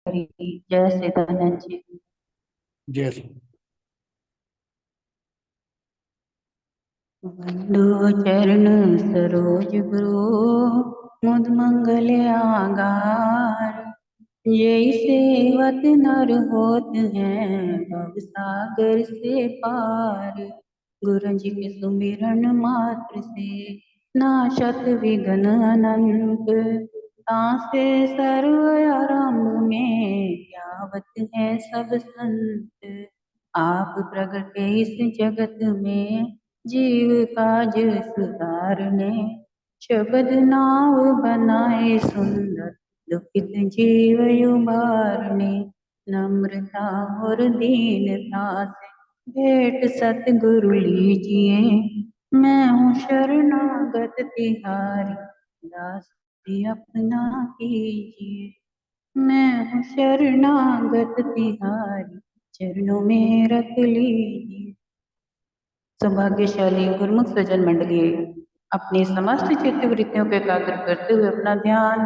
हरि। जय सचिदानंद जी। जय श्री वंदो चरण सरोज गुरु मुद मंगल आगार। जय सेवत नर होत हैं भव सागर से पार। गुरु जी के सुमिरन मात्र से नाशत विघ्न अनंत। तासे सर्व आरंभ में ध्यावत है सब संत। आप प्रगटे इस जगत में जीव काज सुधारने। शबद नाव बनाए सुंदर दुखित जीव उबारने। नम्रता और दीनता से भेंट सतगुरु लीजिए। मैं हूँ शरणागत तिहारी दास जी अपना कीजिए। मैं हूँ शरणागत तिहारी चरणों में रख लीजिए। सौभाग्यशाली गुरुमुख सज्जन मंडली अपनी समस्त चित्त वृत्तियों को एकाग्र करते हुए अपना ध्यान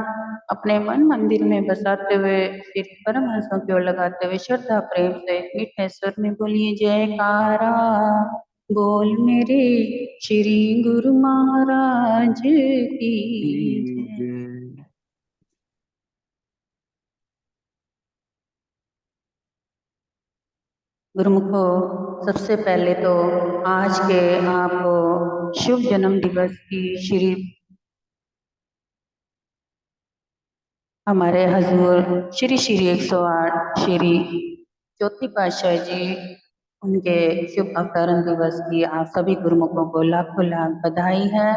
अपने मन मंदिर में बसाते हुए फिर परमहंसों की ओर लगाते हुए श्रद्धा प्रेम से मीठे स्वर में बोलिए जयकारा। बोल मेरे श्री गुरु महाराज की जय। जय। गुरुमुखो, सबसे पहले तो आज के आपको शुभ जन्म दिवस की श्री हमारे हजूर श्री श्री 108 श्री ज्योति पातशाह जी उनके शुभ अवतरण दिवस की आप सभी गुरुमुखों को लाखों लाख बधाई है।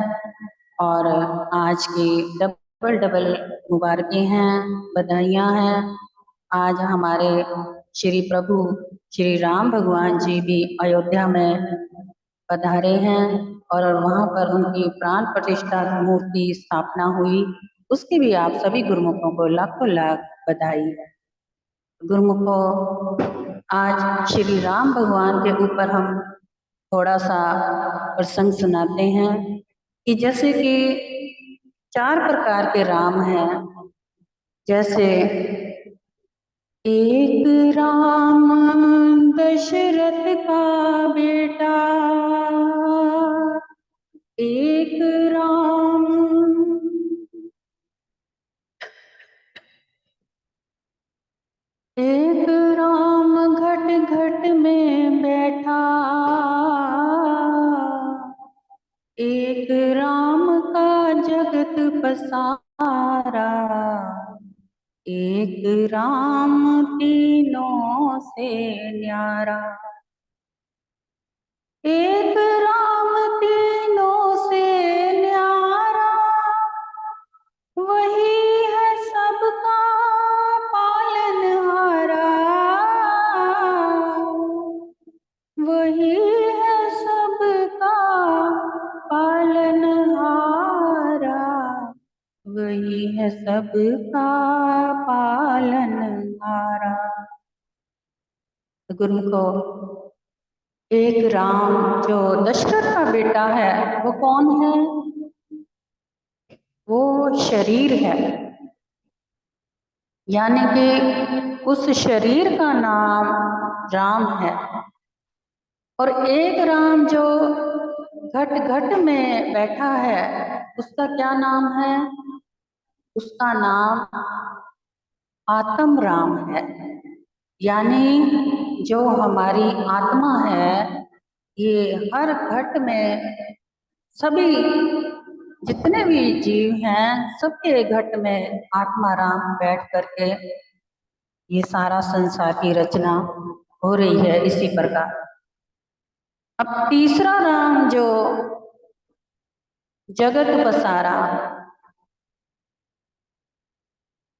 और आज की डबल डबल मुबारकें हैं, बधाइयाँ हैं। आज हमारे श्री प्रभु श्री राम भगवान जी भी अयोध्या में पधारे हैं और वहाँ पर उनकी प्राण प्रतिष्ठा मूर्ति स्थापना हुई। उसकी भी आप सभी गुरुमुखों को लाखों लाख बधाई है। गुरुमुखों, आज श्री राम भगवान के ऊपर हम थोड़ा सा प्रसंग सुनाते हैं कि जैसे कि 4 प्रकार के राम हैं। जैसे एक राम दशरथ का बेटा, एक राम, एक राम घट घट में बैठा, एक राम का जगत पसारा, एक राम तीनों से न्यारा। एक राम तीनों से न्यारा, वही है सबका पालनहारा, वही है सबका पालनहारा, वही है सबका पालनहारा। गुरुमुखो, एक राम जो दशरथ का बेटा है वो कौन है? वो शरीर है, यानी कि उस शरीर का नाम राम है। और एक राम जो घट घट में बैठा है उसका क्या नाम है? उसका नाम आत्म राम है। यानी जो हमारी आत्मा है, ये हर घट में सभी जितने भी जीव हैं सबके घट में आत्मा राम बैठ करके ये सारा संसार की रचना हो रही है। इसी प्रकार अब तीसरा राम जो जगत पसारा,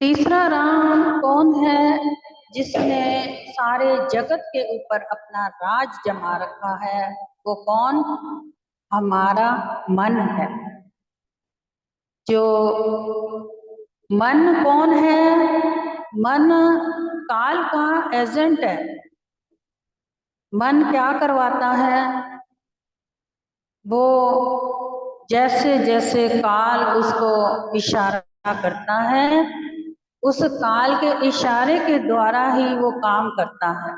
तीसरा राम कौन है? जिसने सारे जगत के ऊपर अपना राज जमा रखा है। वो कौन? हमारा मन है। जो मन कौन है? मन काल का एजेंट है। मन क्या करवाता है? वो जैसे जैसे काल उसको इशारा करता है उस काल के इशारे के द्वारा ही वो काम करता है,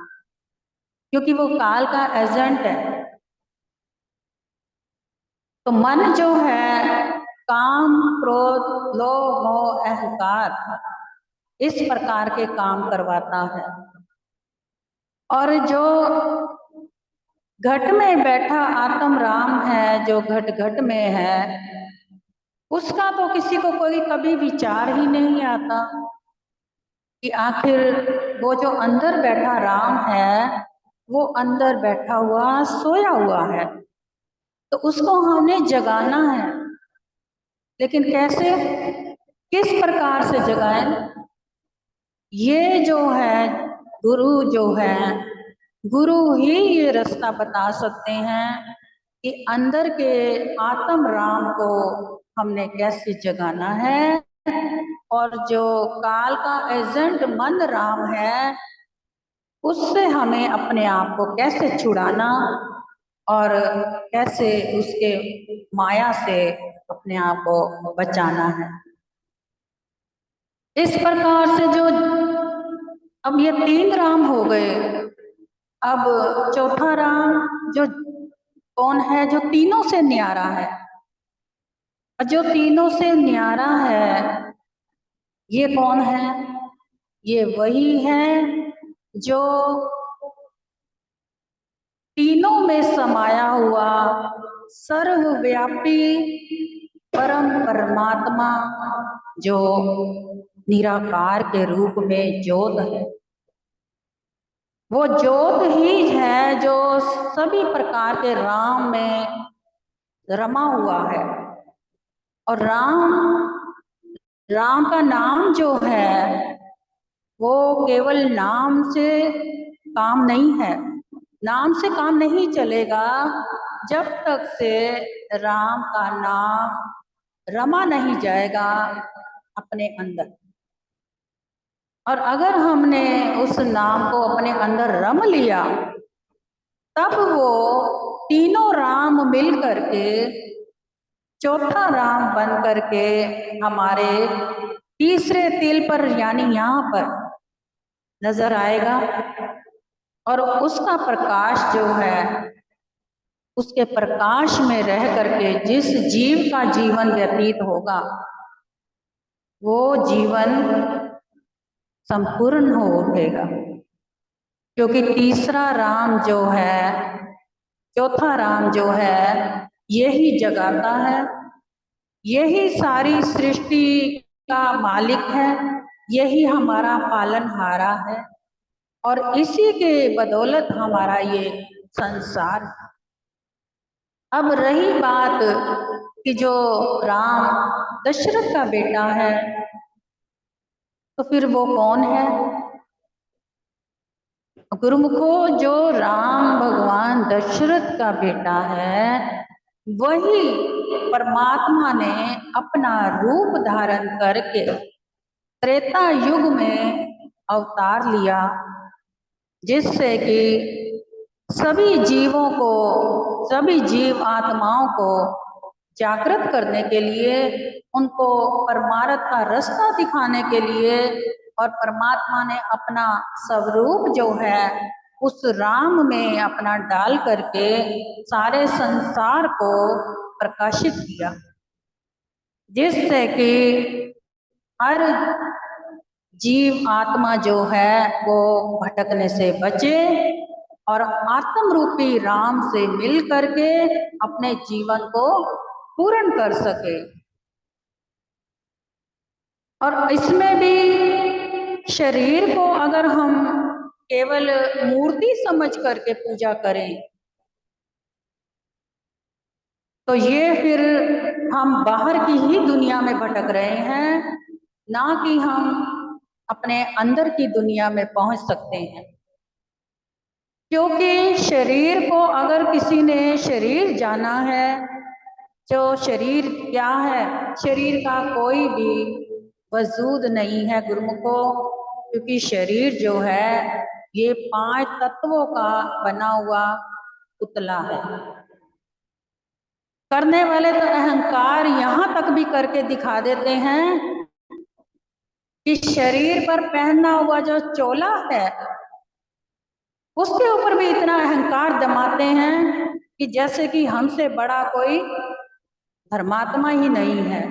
क्योंकि वो काल का एजेंट है। तो मन जो है काम, क्रोध, लोभ, मोह, अहंकार इस प्रकार के काम करवाता है। और जो घट में बैठा आत्म राम है, जो घट घट में है, उसका तो किसी को कोई कभी विचार ही नहीं आता कि आखिर वो जो अंदर बैठा राम है, वो अंदर बैठा हुआ सोया हुआ है, तो उसको हमें जगाना है। लेकिन कैसे, किस प्रकार से जगाएं? ये जो है गुरु जो है, गुरु ही ये रास्ता बता सकते हैं कि अंदर के आत्म राम को हमने कैसे जगाना है, और जो काल का एजेंट मन राम है, उससे हमें अपने आप को कैसे छुड़ाना और कैसे उसके माया से अपने आप को बचाना है। इस प्रकार से जो अब ये 3 राम हो गए, अब चौथा राम जो कौन है, जो तीनों से न्यारा है। और जो तीनों से न्यारा है, ये कौन है? ये वही है जो तीनों में समाया हुआ सर्वव्यापी परम परमात्मा, जो निराकार के रूप में ज्योत है। वो ज्योत ही है जो सभी प्रकार के राम में रमा हुआ है। और राम का नाम जो है, वो केवल नाम से काम नहीं है। नाम से काम नहीं चलेगा जब तक से राम का नाम रमा नहीं जाएगा अपने अंदर। और अगर हमने उस नाम को अपने अंदर रम लिया, तब वो तीनों राम मिल करके चौथा राम बन करके हमारे तीसरे तिल पर, यानी यहाँ पर नजर आएगा। और उसका प्रकाश जो है, उसके प्रकाश में रह करके जिस जीव का जीवन व्यतीत होगा, वो जीवन संपूर्ण हो उठेगा। क्योंकि तीसरा राम जो है, चौथा राम जो है, यही जगाता है, यही सारी सृष्टि का मालिक है, यही हमारा पालनहारा है, और इसी के बदौलत हमारा ये संसार है। अब रही बात कि जो राम दशरथ का बेटा है, तो फिर वो कौन है? गुरुमुखो, जो राम भगवान दशरथ का बेटा है, वही परमात्मा ने अपना रूप धारण करके त्रेता युग में अवतार लिया, जिससे कि सभी जीवों को, सभी जीव आत्माओं को जागृत करने के लिए, उनको परमार्थ का रास्ता दिखाने के लिए, और परमात्मा ने अपना स्वरूप जो है उस राम में अपना डाल करके सारे संसार को प्रकाशित किया, जिससे कि हर जीव आत्मा जो है वो भटकने से बचे और आत्म रूपी राम से मिल करके अपने जीवन को पूर्ण कर सके। और इसमें भी शरीर को अगर हम केवल मूर्ति समझ करके पूजा करें, तो ये फिर हम बाहर की ही दुनिया में भटक रहे हैं, ना कि हम अपने अंदर की दुनिया में पहुंच सकते हैं। क्योंकि शरीर को अगर किसी ने शरीर जाना है, तो शरीर क्या है? शरीर का कोई भी वजूद नहीं है गुरुमुखो, क्योंकि शरीर जो है ये 5 तत्वों का बना हुआ पुतला है। करने वाले तो अहंकार यहाँ तक भी करके दिखा देते हैं कि शरीर पर पहनना हुआ जो चोला है उसके ऊपर भी इतना अहंकार जमाते हैं कि जैसे कि हमसे बड़ा कोई धर्मात्मा ही नहीं है।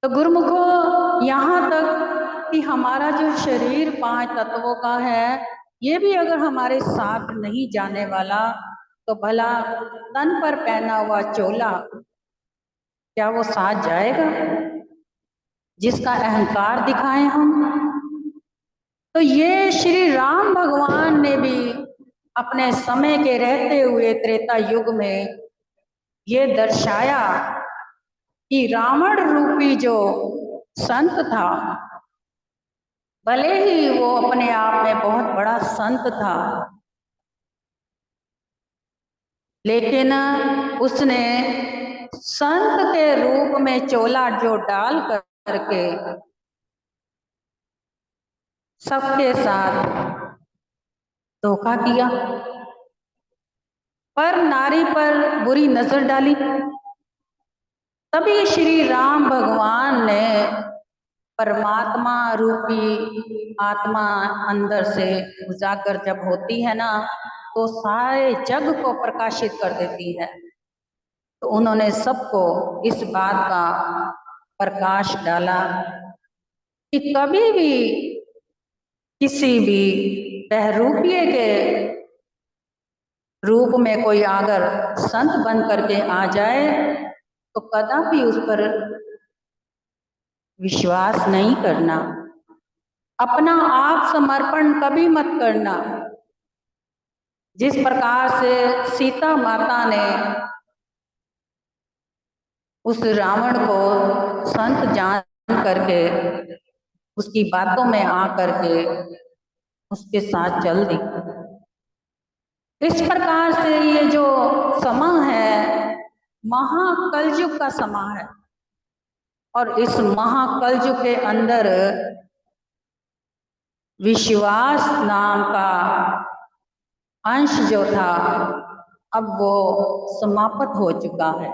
तो गुरुमुखो, यहाँ तक कि हमारा जो शरीर 5 तत्वों का है, ये भी अगर हमारे साथ नहीं जाने वाला तो भला तन पर पहना हुआ चोला क्या वो साथ जाएगा, जिसका अहंकार दिखाएं हम। तो ये श्री राम भगवान ने भी अपने समय के रहते हुए त्रेता युग में ये दर्शाया कि रावण रूपी जो संत था, भले ही वो अपने आप में बहुत बड़ा संत था, लेकिन उसने संत के रूप में चोला जो डाल करके सबके साथ धोखा किया, पर नारी पर बुरी नजर डाली। तभी श्री राम भगवान ने परमात्मा रूपी आत्मा अंदर से उजागर जब होती है ना, तो सारे जग को प्रकाशित कर देती है। तो उन्होंने सबको इस बात का प्रकाश डाला कि कभी भी किसी भी बहरूपिये के रूप में कोई अगर संत बन करके आ जाए तो कदापि उस पर विश्वास नहीं करना, अपना आप समर्पण कभी मत करना। जिस प्रकार से सीता माता ने उस रावण को संत जान करके उसकी बातों में आ करके उसके साथ चल दी, इस प्रकार से ये जो समय है महाकलयुग का समय है, और इस महाकलयुग के अंदर विश्वास नाम का अंश जो था अब वो समाप्त हो चुका है।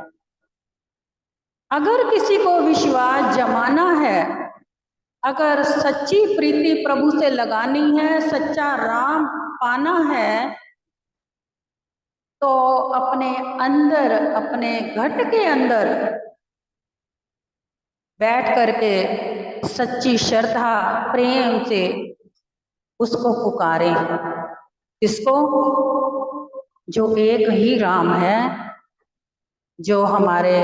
अगर किसी को विश्वास जमाना है, अगर सच्ची प्रीति प्रभु से लगानी है, सच्चा राम पाना है, तो अपने अंदर अपने घट के अंदर बैठ करके सच्ची श्रद्धा प्रेम से उसको पुकारे। किसको? जो एक ही राम है, जो हमारे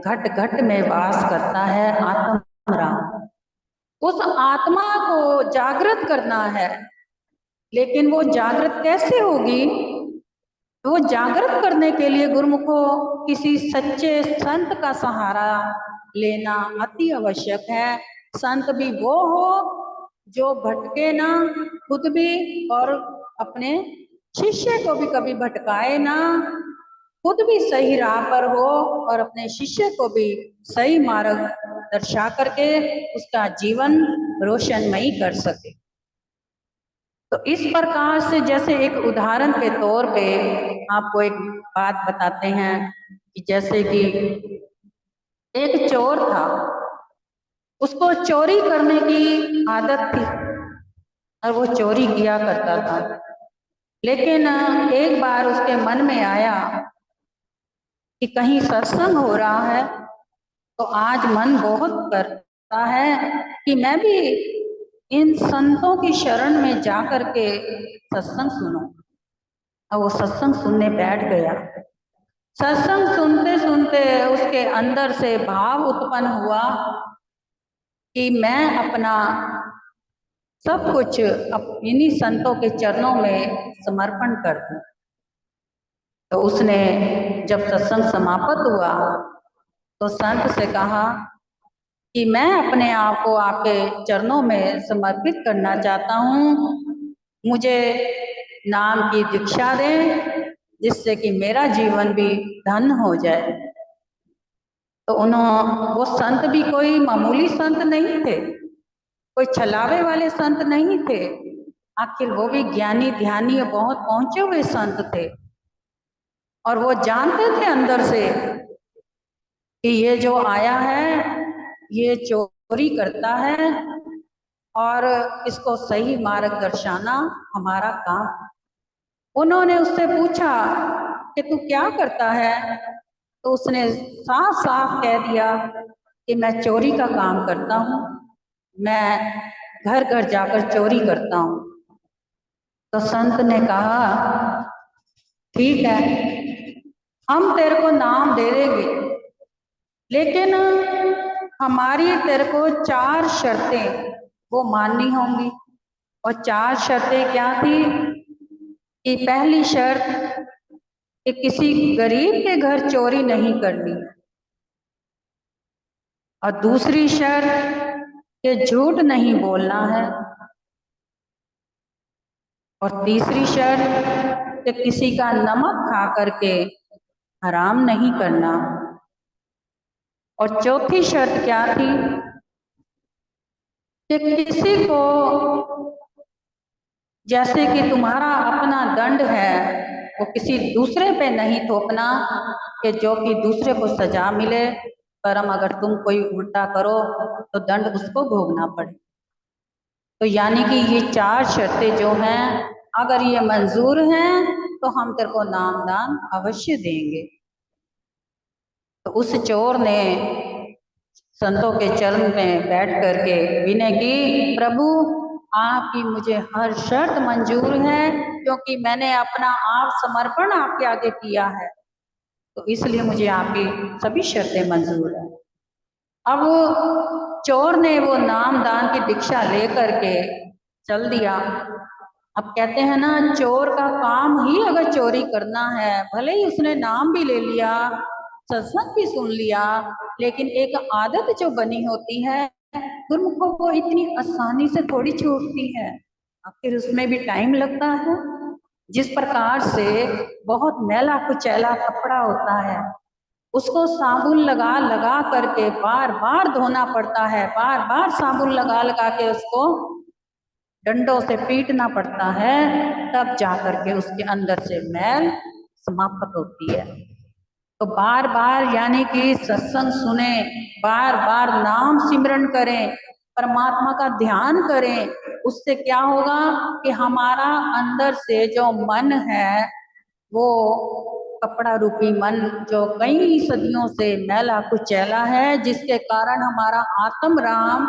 घट घट में वास करता है, आत्म राम। उस आत्मा को जागृत करना है, लेकिन वो जागृत कैसे होगी? वो जागृत करने के लिए गुरुमुखो किसी सच्चे संत का सहारा लेना अति आवश्यक है। संत भी वो हो जो भटके ना खुद भी, और अपने शिष्य को भी कभी भटकाए ना, खुद भी सही राह पर हो और अपने शिष्य को भी सही मार्ग दर्शा करके उसका जीवन रोशनमयी कर सके। तो इस प्रकार से जैसे एक उदाहरण के तौर पे आपको एक बात बताते हैं कि जैसे कि एक चोर था, उसको चोरी करने की आदत थी और वो चोरी किया करता था। लेकिन एक बार उसके मन में आया कि कहीं सत्संग हो रहा है, तो आज मन बहुत करता है कि मैं भी इन संतों की शरण में जा करके सत्संग सुनूं। और वो सत्संग सुनने बैठ गया। सत्संग सुनते सुनते उसके अंदर से भाव उत्पन्न हुआ कि मैं अपना सब कुछ इन्हीं संतों के चरणों में समर्पण कर दूं। तो उसने जब सत्संग समाप्त हुआ तो संत से कहा कि मैं अपने आप को आपके चरणों में समर्पित करना चाहता हूँ, मुझे नाम की दीक्षा दें जिससे कि मेरा जीवन भी धन्य हो जाए। तो वो संत भी कोई मामूली संत नहीं थे, कोई छलावे वाले संत नहीं थे, आखिर वो भी ज्ञानी ध्यानी और बहुत पहुंचे हुए संत थे। और वो जानते थे अंदर से कि ये जो आया है ये चोर चोरी करता है और इसको सही मार्ग दर्शाना हमारा काम। उन्होंने उससे पूछा कि तू क्या करता है? तो उसने साफ साफ कह दिया कि मैं चोरी का काम करता हूँ, मैं घर घर जाकर चोरी करता हूँ। तो संत ने कहा ठीक है, हम तेरे को नाम दे देंगे, लेकिन हमारी तेरे को 4 शर्तें वो माननी होंगी। और 4 शर्तें क्या थी कि पहली शर्त कि किसी गरीब के घर चोरी नहीं करनी, और दूसरी शर्त कि झूठ नहीं बोलना है, और तीसरी शर्त कि किसी का नमक खा करके हराम नहीं करना, और चौथी शर्त क्या थी कि किसी को जैसे कि तुम्हारा अपना दंड है वो किसी दूसरे पे नहीं थोपना कि जो कि दूसरे को सजा मिले, परम अगर तुम कोई उल्टा करो तो दंड उसको भोगना पड़े। तो यानी कि ये 4 शर्तें जो हैं, अगर ये मंजूर हैं तो हम तेरे को नामदान अवश्य देंगे। तो उस चोर ने संतों के चरण में बैठ करके विनय की, प्रभु आपकी मुझे हर शर्त मंजूर है, क्योंकि मैंने अपना आप समर्पण आपके आगे किया है, तो इसलिए मुझे आपकी सभी शर्तें मंजूर है। अब चोर ने वो नामदान की दीक्षा लेकर के चल दिया। अब कहते हैं ना, चोर का काम ही अगर चोरी करना है, भले ही उसने नाम भी ले लिया, सत्संग भी सुन लिया, लेकिन एक आदत जो बनी होती है गुरमुखों को इतनी आसानी से थोड़ी छूटती है, आखिर उसमें भी टाइम लगता है। जिस प्रकार से बहुत मैला कुचैला कपड़ा होता है, उसको साबुन लगा लगा करके बार बार धोना पड़ता है, बार बार साबुन लगा लगा के उसको डंडों से पीटना पड़ता है, तब जाकर के उसके अंदर से मैल समाप्त होती है। तो बार बार यानी कि सत्संग सुने, बार बार नाम सिमरन करें, परमात्मा का ध्यान करें, उससे क्या होगा कि हमारा अंदर से जो मन है, वो कपड़ा रूपी मन जो कई सदियों से मैला कुचैला है, जिसके कारण हमारा आत्म राम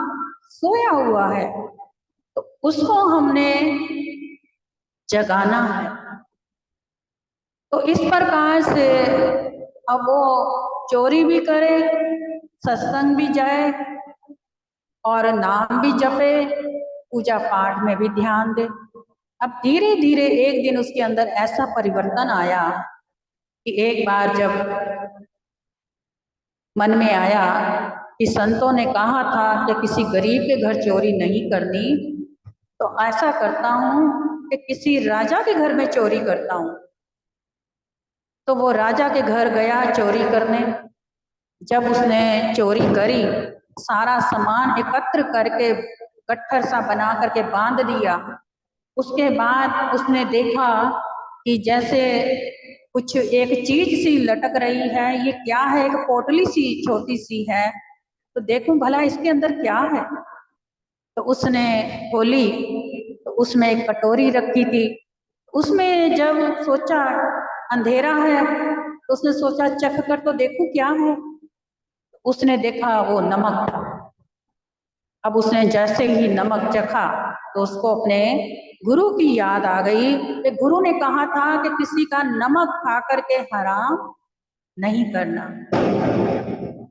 सोया हुआ है, तो उसको हमने जगाना है। तो इस प्रकार से अब वो चोरी भी करे, सत्संग भी जाए और नाम भी जपे, पूजा पाठ में भी ध्यान दे। अब धीरे धीरे एक दिन उसके अंदर ऐसा परिवर्तन आया कि एक बार जब मन में आया कि संतों ने कहा था कि किसी गरीब के घर चोरी नहीं करनी, तो ऐसा करता हूँ कि किसी राजा के घर में चोरी करता हूँ। तो वो राजा के घर गया चोरी करने। जब उसने चोरी करी, सारा सामान एकत्र करके गट्ठर सा बना करके बांध दिया। उसके बाद उसने देखा कि जैसे कुछ एक चीज सी लटक रही है, ये क्या है? एक पोटली सी छोटी सी है, तो देखूं भला इसके अंदर क्या है। तो उसने खोली, तो उसमें एक कटोरी रखी थी। उसमें जब सोचा अंधेरा है, तो उसने सोचा चख कर तो देखूं क्या है। उसने देखा वो नमक था। अब उसने जैसे ही नमक चखा तो उसको अपने गुरु की याद आ गई कि गुरु ने कहा था कि किसी का नमक खा करके हराम नहीं करना।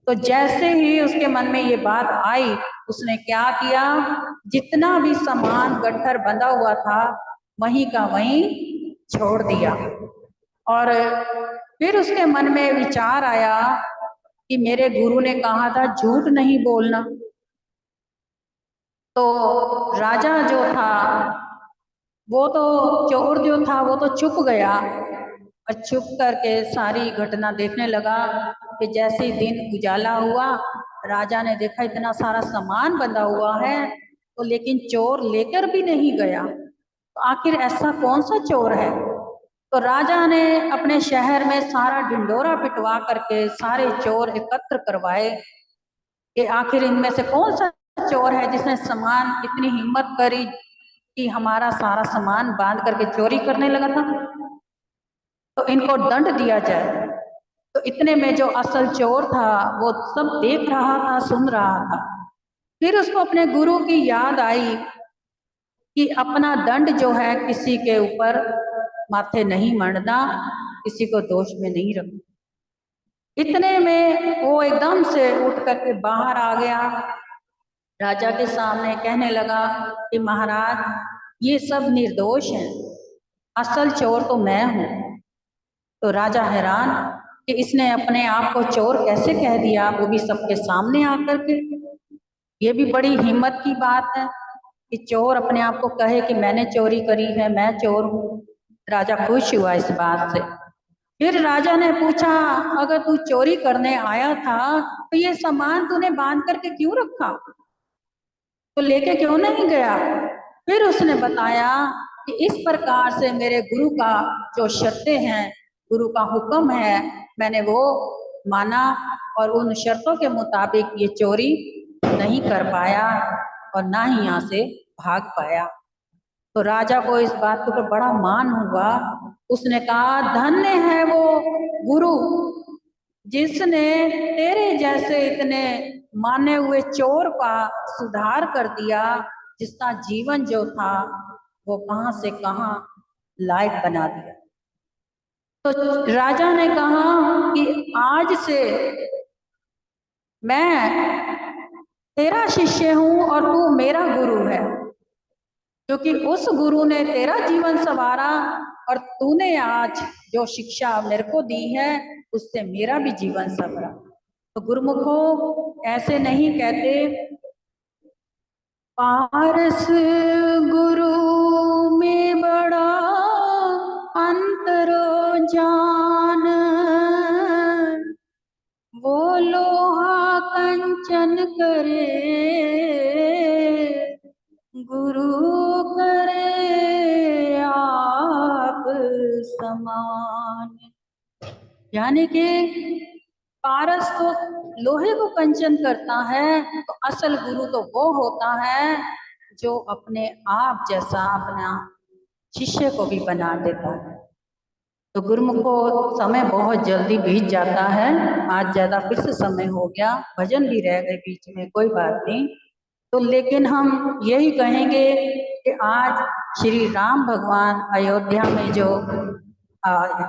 तो जैसे ही उसके मन में ये बात आई, उसने क्या किया, जितना भी सामान गट्ठर बंधा हुआ था वहीं का वहीं छोड़ दिया। और फिर उसके मन में विचार आया कि मेरे गुरु ने कहा था झूठ नहीं बोलना। तो राजा जो था, वो तो चोर जो था वो तो चुप गया, और चुप करके सारी घटना देखने लगा कि जैसे ही दिन उजाला हुआ, राजा ने देखा इतना सारा सामान बंधा हुआ है, तो लेकिन चोर लेकर भी नहीं गया। तो आखिर ऐसा कौन सा चोर है? तो राजा ने अपने शहर में सारा ढिंडोरा पिटवा करके सारे चोर एकत्र करवाए कि आखिर इनमें से कौन सा चोर है जिसने सामान इतनी हिम्मत करी कि हमारा सारा सामान बांध करके चोरी करने लगा था, तो इनको दंड दिया जाए। तो इतने में जो असल चोर था वो सब देख रहा था, सुन रहा था। फिर उसको अपने गुरु की याद आई कि अपना दंड जो है किसी के ऊपर माथे नहीं मढ़ना, किसी को दोष में नहीं रखना। इतने में वो एकदम से उठ करके बाहर आ गया, राजा के सामने कहने लगा कि महाराज ये सब निर्दोष हैं, असल चोर तो मैं हूँ। तो राजा हैरान कि इसने अपने आप को चोर कैसे कह दिया, वो भी सबके सामने आकर के। ये भी बड़ी हिम्मत की बात है कि चोर अपने आप को कहे कि मैंने चोरी करी है, मैं चोर हूँ। राजा खुश हुआ इस बात से। फिर राजा ने पूछा, अगर तू चोरी करने आया था तो ये सामान तूने बांध करके क्यों रखा, तो लेके क्यों नहीं गया? फिर उसने बताया कि इस प्रकार से मेरे गुरु का जो शर्तें हैं, गुरु का हुक्म है, मैंने वो माना और उन शर्तों के मुताबिक ये चोरी नहीं कर पाया और ना ही यहाँ से भाग पाया। तो राजा को इस बात के ऊपर बड़ा मान हुआ। उसने कहा, धन्य है वो गुरु जिसने तेरे जैसे इतने माने हुए चोर का सुधार कर दिया, जिसका जीवन जो था वो कहाँ से कहाँ लायक बना दिया। तो राजा ने कहा कि आज से मैं तेरा शिष्य हूँ और तू मेरा गुरु है, क्योंकि उस गुरु ने तेरा जीवन संवारा और तूने आज जो शिक्षा मेरे को दी है उससे मेरा भी जीवन संवरा। तो गुरुमुखो ऐसे नहीं कहते, पारस गुरु में बड़ा अंतरो जान, वो लोहा कंचन करे, गुरु करे आप समान। यानी कि पारस तो लोहे को कंचन करता है, तो असल गुरु तो वो होता है जो अपने आप जैसा अपना शिष्य को भी बना देता है। तो गुरुमुखो समय बहुत जल्दी बीत जाता है, आज ज्यादा फिर से समय हो गया, भजन भी रह गए बीच में, कोई बात नहीं। तो लेकिन हम यही कहेंगे कि आज श्री राम भगवान अयोध्या में जो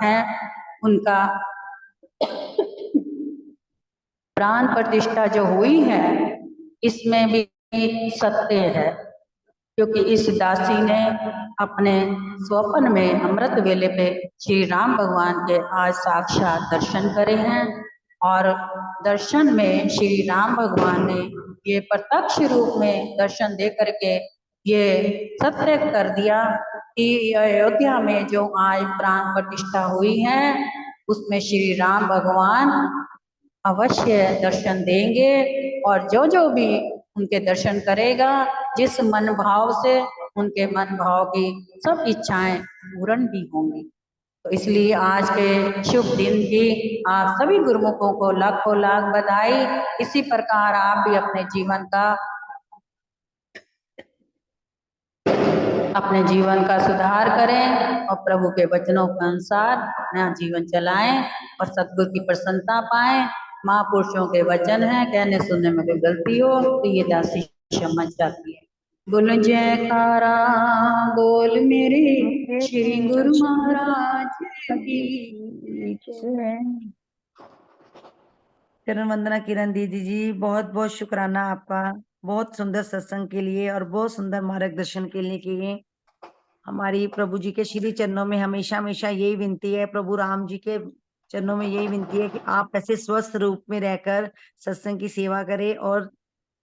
हैं, उनका प्राण प्रतिष्ठा जो हुई है, इसमें भी सत्य है, क्योंकि इस दासी ने अपने स्वप्न में अमृत वेले पे श्री राम भगवान के आज साक्षात दर्शन करे हैं, और दर्शन में श्री राम भगवान ने ये प्रत्यक्ष रूप में दर्शन दे करके ये सत्य कर दिया कि अयोध्या में जो आज प्राण प्रतिष्ठा हुई है उसमें श्री राम भगवान अवश्य दर्शन देंगे, और जो जो भी उनके दर्शन करेगा, जिस मन भाव से, उनके मन भाव की सब इच्छाएं पूर्ण भी होंगी। तो इसलिए आज के शुभ दिन की आप सभी गुरुमुखों को लाखों लाख बधाई। इसी प्रकार आप भी अपने जीवन का सुधार करें और प्रभु के वचनों के अनुसार अपना जीवन चलाएं और सद्गुरु की प्रसन्नता पाएं। महापुरुषों के वचन है, कहने सुनने में कोई गलती हो तो ये दासी क्षमा चाहती है। बोल जयकारा बोल मेरे श्री गुरु महाराज की। चरण वंदना किरण दीदी जी, बहुत बहुत शुक्राना आपका, बहुत सुंदर सत्संग के लिए और बहुत सुंदर मार्गदर्शन के लिए। हमारी प्रभु जी के श्री चरणों में हमेशा हमेशा यही विनती है, प्रभु राम जी के चरणों में यही विनती है कि आप ऐसे स्वस्थ रूप में रहकर सत्संग की सेवा करें और